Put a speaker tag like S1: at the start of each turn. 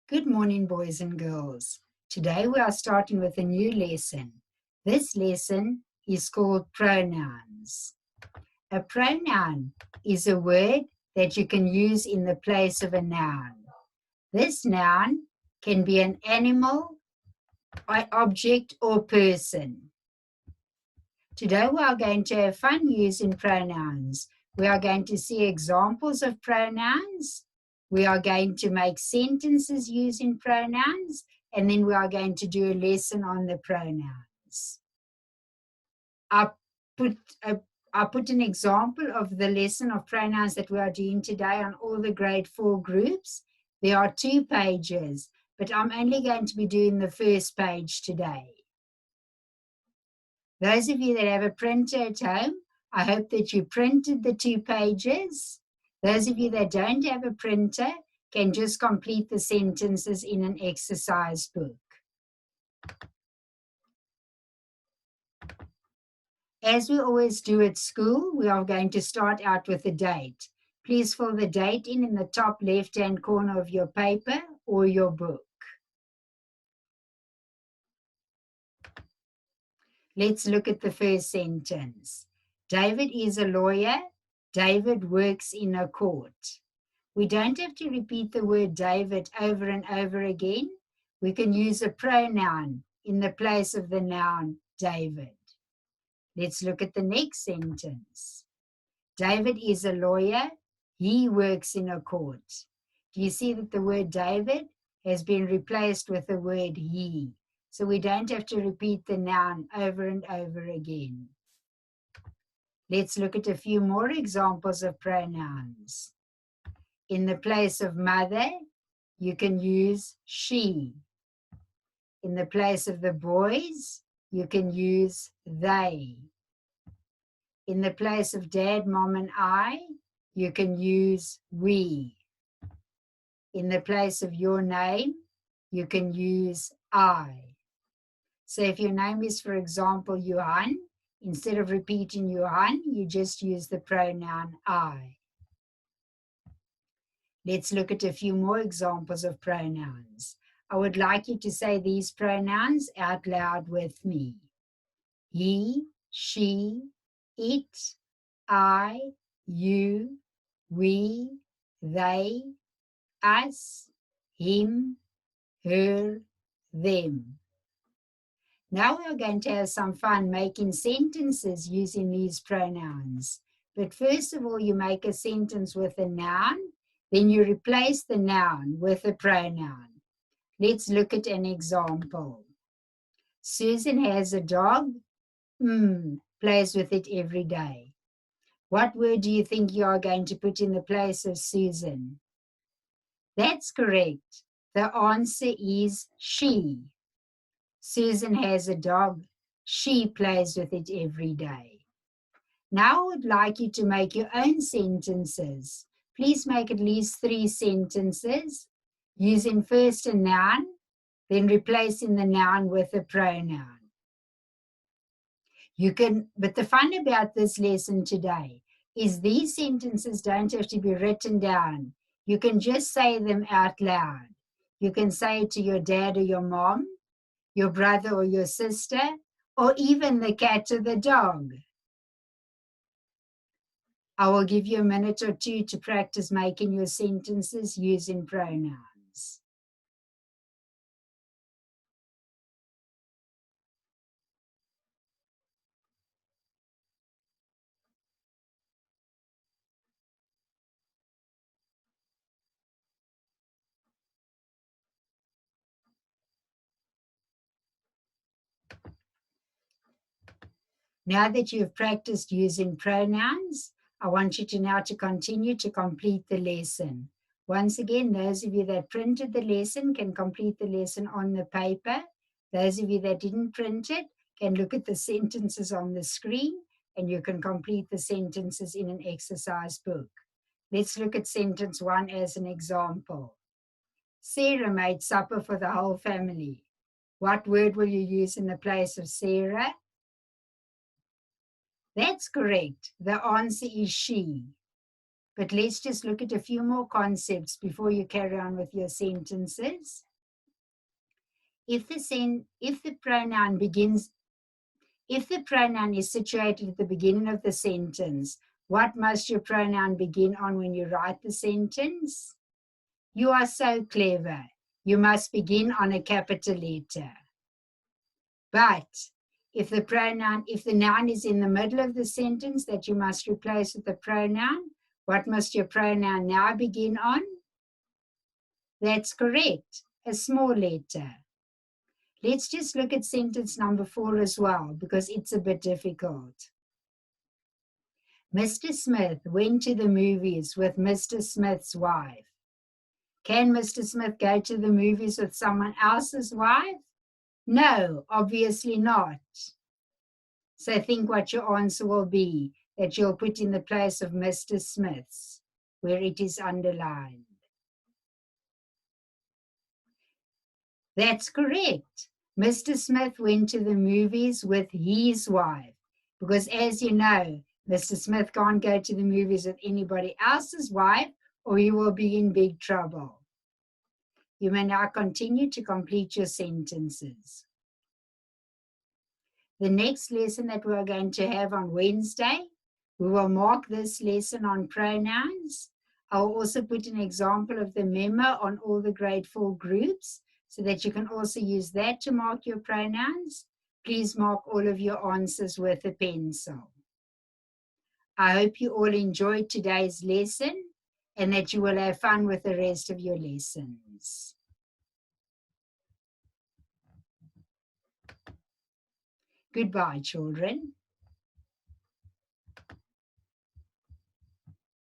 S1: Good morning, boys and girls. Today we are starting with a new lesson. This lesson is called pronouns. A pronoun is a word that you can use in the place of a noun. This noun can be an animal, object, or person. Today we are going to have fun using pronouns. We are going to see examples of pronouns. We are going to make sentences using pronouns, and then we are going to do a lesson on the pronouns. I put an example of the lesson of pronouns that we are doing today on all the grade 4 groups. There are 2 pages, but I'm only going to be doing the first page today. Those of you that have a printer at home, I hope that you printed the 2 pages. Those of you that don't have a printer can just complete the sentences in an exercise book. As we always do at school, we are going to start out with a date. Please fill the date in the top left-hand corner of your paper or your book. Let's look at the first sentence. David is a lawyer. David works in a court. We don't have to repeat the word David over and over again. We can use a pronoun in the place of the noun David. Let's look at the next sentence. David is a lawyer. He works in a court. Do you see that the word David has been replaced with the word he? So we don't have to repeat the noun over and over again. Let's look at a few more examples of pronouns. In the place of mother, you can use she. In the place of the boys, you can use they. In the place of dad, mom, and I, you can use we. In the place of your name, you can use I. So if your name is, for example, Johan, instead of repeating Johan, you just use the pronoun I. Let's look at a few more examples of pronouns. I would like you to say these pronouns out loud with me. He, she, it, I, you, we, they, us, him, her, them. Now we're going to have some fun making sentences using these pronouns. But first of all, you make a sentence with a noun, then you replace the noun with a pronoun. Let's look at an example. Susan has a dog, plays with it every day. What word do you think you are going to put in the place of Susan? That's correct. The answer is she. Susan has a dog. She plays with it every day. Now I would like you to make your own sentences. Please make at least 3 sentences using first a noun, then replacing the noun with a pronoun. But the fun about this lesson today is these sentences don't have to be written down. You can just say them out loud. You can say it to your dad or your mom, your brother or your sister, or even the cat or the dog. I will give you a minute or 2 to practice making your sentences using pronouns. Now that you've practiced using pronouns, I want you to now continue to complete the lesson. Once again, those of you that printed the lesson can complete the lesson on the paper. Those of you that didn't print it can look at the sentences on the screen and you can complete the sentences in an exercise book. Let's look at sentence 1 as an example. Sarah made supper for the whole family. What word will you use in the place of Sarah? That's correct. The answer is she. But let's just look at a few more concepts before you carry on with your sentences. If the pronoun is situated at the beginning of the sentence, what must your pronoun begin on when you write the sentence? You are so clever. You must begin on a capital letter. But if the noun is in the middle of the sentence that you must replace with the pronoun, what must your pronoun now begin on? That's correct, a small letter. Let's just look at sentence number 4 as well, because it's a bit difficult. Mr. Smith went to the movies with Mr. Smith's wife. Can Mr. Smith go to the movies with someone else's wife? No, obviously not. So think what your answer will be that you'll put in the place of Mr. Smith's, where it is underlined. That's correct. Mr. Smith went to the movies with his wife, because as you know, Mr. Smith can't go to the movies with anybody else's wife, or he will be in big trouble. You may now continue to complete your sentences. The next lesson that we're going to have on Wednesday, we will mark this lesson on pronouns. I'll also put an example of the memo on all the grade 4 groups so that you can also use that to mark your pronouns. Please mark all of your answers with a pencil. I hope you all enjoyed today's lesson and that you will have fun with the rest of your lessons. Goodbye, children.